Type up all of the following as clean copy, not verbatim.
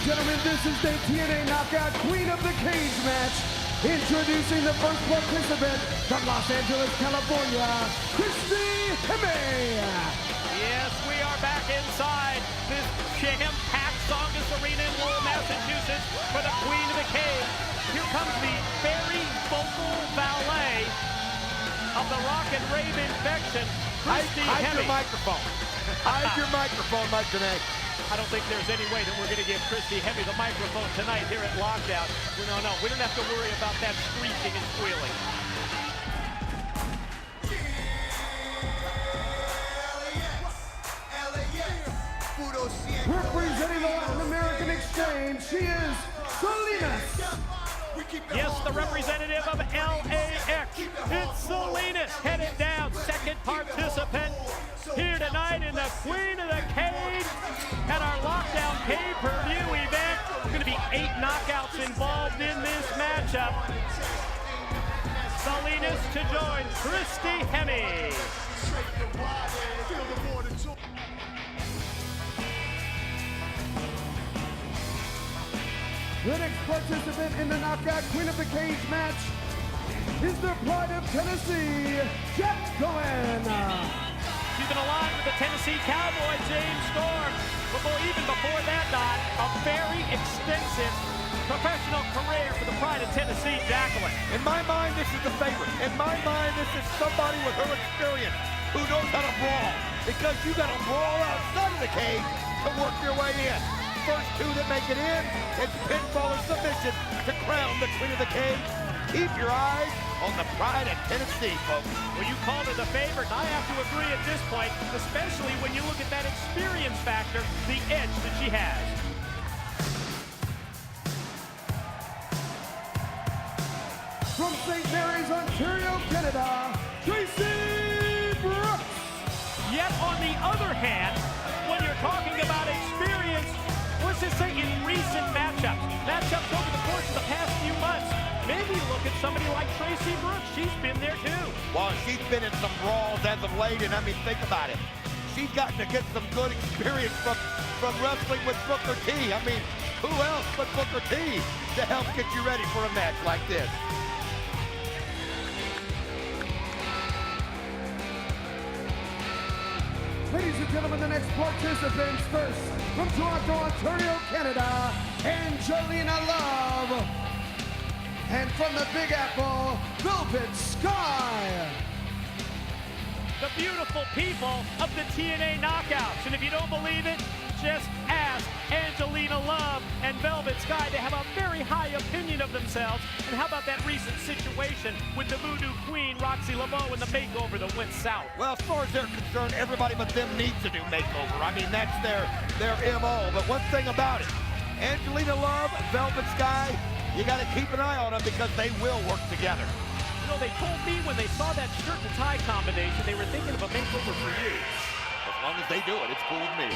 gentlemen, this is the TNA Knockout Queen of the Cage match. Introducing the first participant from Los Angeles, California, Christy Hemme. Yes, we are back inside this jam-packed Songus Arena in Lowell, Massachusetts for the Queen of the Cage. Here comes the very vocal ballet of the Rock and Rave infection, Christy Hemme. Hide your microphone. Hide your microphone, Mike Tanay. I don't think there's any way that we're going to give Christy Hemme the microphone tonight here at Lockdown. No, we don't have to worry about that screeching and squealing. Representing the Latin American Exchange, she is Salinas. Yes, the representative of LAX. It's Salinas headed down, second participant here tonight in the Queen of the Cage at our Lockdown pay-per-view event. There's going to be 8 knockouts involved in this matchup. Salinas to join Christy Hemme. The next participant in the Knockout Queen of the Cage match is the pride of Tennessee, Jack Cohen. She's been aligned with the Tennessee Cowboy, James Storm. Even before that, Don, a very extensive professional career for the pride of Tennessee, Jacqueline. In my mind, this is the favorite. In my mind, this is somebody with her experience who knows how to brawl. Because you got to brawl outside of the cage to work your way in. First 2 that make it in, it's pinfall or submission to crown the Queen of the Cage. Keep your eyes on the pride of Tennessee, folks. Well, you called her the favorite, and I have to agree at this point, especially when you look at that experience factor, the edge that she has. From St. Mary's, Ontario, Canada, Tracy Brooks. Yet on the other hand, when you're talking about experience, let's just say in recent matchups over the course of the past few months, maybe look at somebody like Tracy Brooks. She's been there too. Well, she's been in some brawls as of late, and I mean, think about it. She's gotten to get some good experience from wrestling with Booker T. I mean, who else but Booker T to help get you ready for a match like this? Ladies and gentlemen, the next participants first from Toronto, Ontario, Canada, Angelina Love. And from the Big Apple, Velvet Sky. The beautiful people of the TNA Knockouts. And if you don't believe it, just ask Angelina Love and Velvet Sky. They have a very high opinion of themselves. And how about that recent situation with the Voodoo Queen, Roxy Laveau, and the makeover that went south? Well, as far as they're concerned, everybody but them needs to do makeover. I mean, that's their MO. But one thing about it, Angelina Love, Velvet Sky, you got to keep an eye on them because they will work together. You know, they told me when they saw that shirt and tie combination, they were thinking of a makeover for you. As long as they do it, it's cool with me.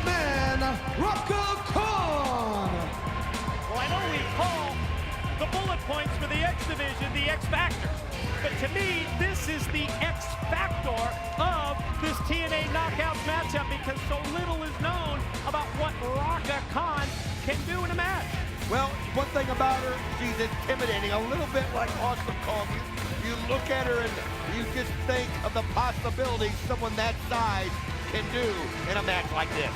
Man, Rocco Khan. Well, I know we call the bullet points for the X Division the X Factor. But to me, this is the X Factor of this TNA Knockouts matchup because so little is known about what Rocco Khan can do in a match. Well, one thing about her, she's intimidating, a little bit like Awesome Kong. You look at her and you just think of the possibilities someone that size can do in a match like this.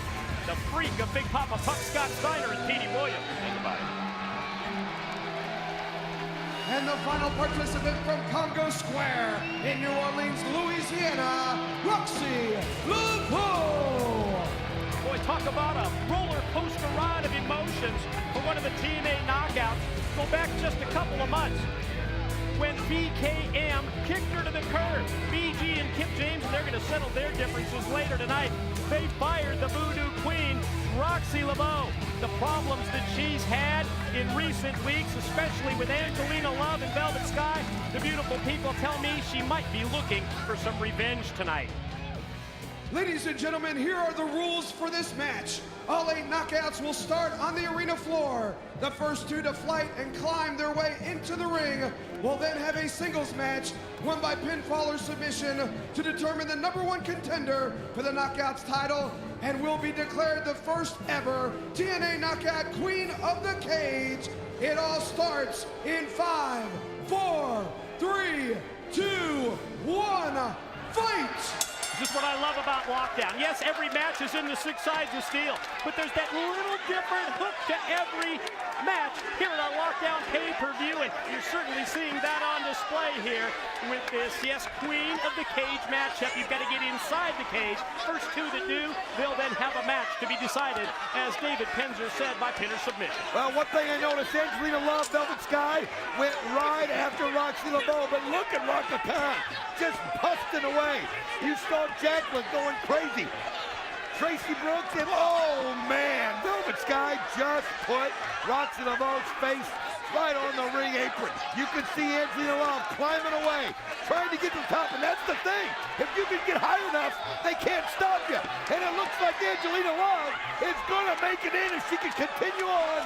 The freak of Big Papa Puck Scott Steiner and Petey Williams. Think about it. And the final participant from Congo Square in New Orleans, Louisiana, Roxy Laveau. Boy, talk about a roller coaster ride of emotions for one of the TNA Knockouts. Go back just a couple of months when BKM kicked her to the curb. BG and Kip James, and they're going to settle their differences later tonight. They fired the Voodoo Queen, Roxy Laveau. The problems that she's had in recent weeks, especially with Angelina Love and Velvet Sky, the beautiful people tell me she might be looking for some revenge tonight. Ladies and gentlemen, here are the rules for this match. All 8 knockouts will start on the arena floor. The first 2 to flight and climb their way into the ring will then have a singles match won by pinfall or submission to determine the #1 contender for the Knockouts title and will be declared the first ever TNA Knockout Queen of the Cage. It all starts in 5, 4, 3, 2, 1, fight! This is what I love about Lockdown. Yes, every match is in the 6 sides of steel, but there's that little different hook to every match here at our Lockdown pay-per-view, and you're certainly seeing that on display here with this, yes, Queen of the Cage matchup. You've got to get inside the cage. First 2 to do, they'll then have a match to be decided, as David Penzer said, by pin or submission. Well, one thing I noticed, Angelina Love, Velvet Sky, went right after Roxy LeBeau, but look at Raka Khan, just busting away. You saw Jacqueline going crazy. Tracy Brooks, and oh man, Velvet Sky just put Roxy LeBeau's face right on the ring apron. You can see Angelina Love climbing away, trying to get to the top, and that's the thing. If you can get high enough, they can't stop you. And it looks like Angelina Love is gonna make it in if she can continue on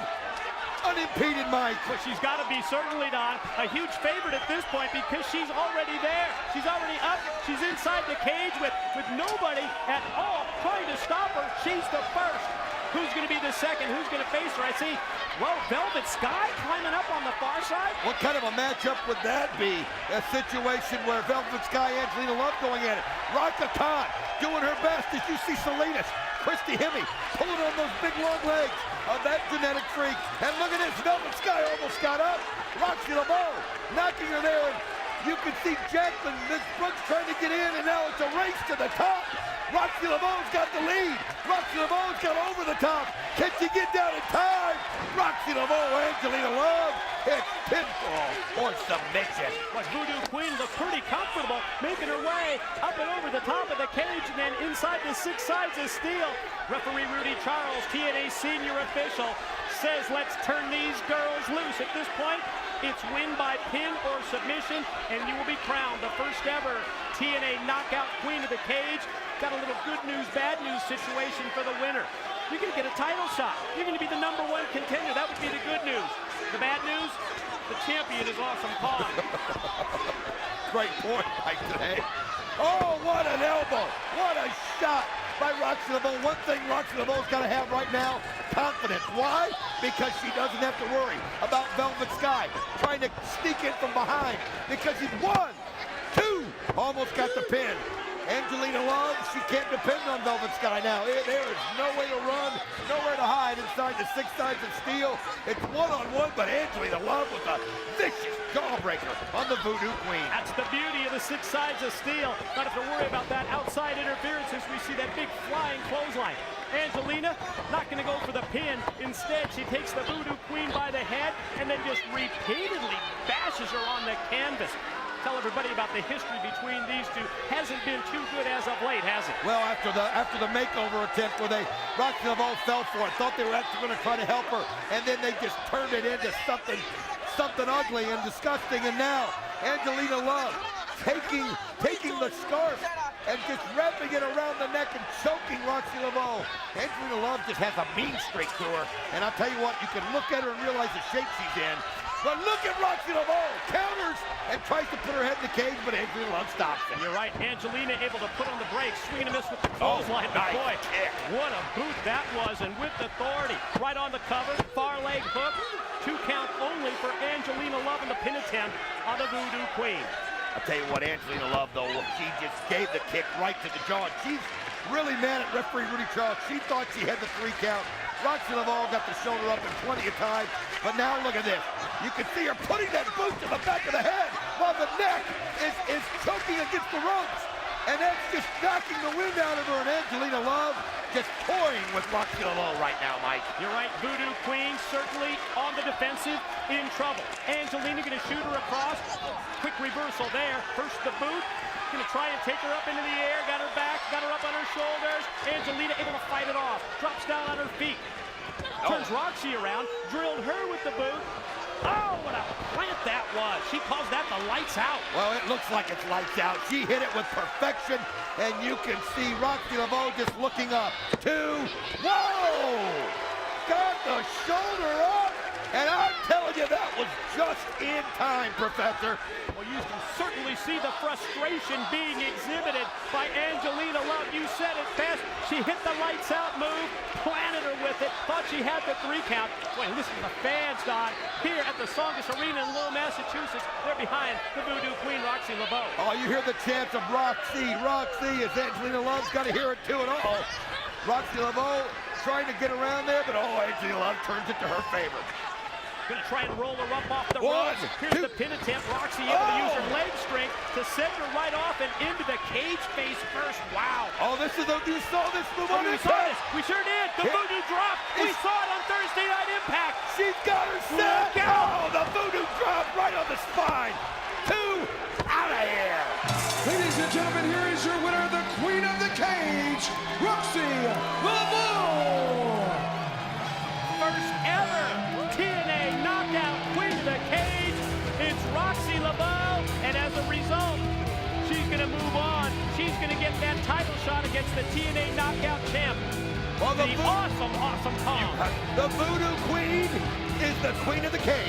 unimpeded, Mike. Well, she's got to be, certainly, Don, a huge favorite at this point because she's already there. She's already up. She's inside the cage with nobody at all trying to stop her. She's the first. Who's going to be the second? Who's going to face her? I see, well, Velvet Sky climbing up on the far side. What kind of a matchup would that be? A situation where Velvet Sky, Angelina Love going at it. Raka Khan doing her best as you see Salinas. Christy Hemme pulling on those big long legs of that genetic freak. And look at this, Velvet Sky almost got up. Roxy LeBeau knocking her there. And you can see Jacqueline, Miss Brooks trying to get in, and now it's a race to the top. Roxy LeBeau's got the lead. Roxy LeBeau's got over the top. Can she get down in time? Roxy LeBeau, Angelina Love. It's pinfall or submission. But Voodoo Queen looked pretty comfortable, making her way up and over the top of the cage and then inside the 6 sides of steel. Referee Rudy Charles, TNA senior official, says let's turn these girls loose. At this point, it's win by pin or submission, and you will be crowned the first ever TNA Knockout Queen of the Cage. Got a little good news, bad news situation for the winner. You're going to get a title shot. You're going to be the #1 contender. That would be the good news. The bad news, the champion is Awesome Kong. Great point right today. Oh, what an elbow. What a shot by Roxy LeBeau. One thing Roxy LeBeau's got to have right now, confidence. Why? Because she doesn't have to worry about Velvet Sky trying to sneak in from behind. Because he's 1, 2, almost got the pin. Angelina Love, she can't depend on Velvet Sky now. There is no way to run, nowhere to hide inside the 6 sides of steel. It's one-on-one, but Angelina Love with a vicious jawbreaker on the Voodoo Queen. That's the beauty of the 6 sides of steel. Not have to worry about that outside interference as we see that big flying clothesline. Angelina not going to go for the pin. Instead, she takes the Voodoo Queen by the head and then just repeatedly bashes her on the canvas. Tell everybody about the history between these two. Hasn't been too good as of late, has it? Well, after the makeover attempt where Roxy LeBeau fell for it, thought they were actually going to try to help her, and then they just turned it into something ugly and disgusting. And now Angelina Love taking the scarf and just wrapping it around the neck and choking Roxy LeBeau. Angelina Love just has a mean streak to her, and I'll tell you what, you can look at her and realize the shape she's in. But look at Roxy LeBeau, counters and tries to put her head in the cage, but Angelina Love stops it. You're right, Angelina able to put on the brakes, swing and a miss with the clothesline. Nice boy, kick. What a boot that was, and with authority. Right on the cover, far leg hook, 2 count only for Angelina Love in the pin attempt on the Voodoo Queen. I'll tell you what, Angelina Love, though, she just gave the kick right to the jaw. She's really mad at referee Rudy Charles. She thought she had the 3 count. Roxy LeBeau got the shoulder up in plenty of times, but now look at this. You can see her putting that boot to the back of the head while the neck is choking against the ropes. And that's just knocking the wind out of her. And Angelina Love just toying with Roxy LeBeau right now, Mike. You're right, Voodoo Queen certainly on the defensive, in trouble. Angelina going to shoot her across. Quick reversal there. First the boot. Going to try and take her up into the air. Got her back, got her up on her shoulders. Angelina able to fight it off. Drops down on her feet. Turns Roxy around, drilled her with the boot. Oh, what a plant that was. She calls that the lights out. Well, it looks like it's lights out. She hit it with perfection, and you can see Roxy Laveau just looking up. 2, whoa! Got the shoulder up, and I'm telling you, that was just in time, Professor. Well, you can certainly see the frustration being exhibited by Angelina Love. You said it best. She hit the lights out move, planted her with it, thought she had the 3 count. Boy, listen to the fans, Don, here at the Songus Arena in Lowell, Massachusetts. They're behind the Voodoo Queen, Roxy Laveau. Oh, you hear the chants of Roxy, Roxy, as Angelina Love's got to hear it too, and Roxy Laveau trying to get around there, but Angelina Love turns it to her favor. Gonna try and roll her up off the 1, ropes. Here's 2. the pin attempt. Roxy able to use her leg strength to send her right off and into the cage face first. Wow. Oh, you saw this move on We this saw head. this. We sure did. The Voodoo drop. We saw it on Thursday Night Impact. She's got her set. Look out. Oh, the Voodoo drop right on the spine. 2, out of here. Ladies and gentlemen, here is your winner, the Queen of the Cage, Roxy Laveau. First ever TNA knockout Queen of the Cage. It's Roxy Laveau, and as a result, she's going to move on. She's going to get that title shot against the TNA knockout champ. Well, The awesome, awesome Tom. The Voodoo Queen is the Queen of the Cage.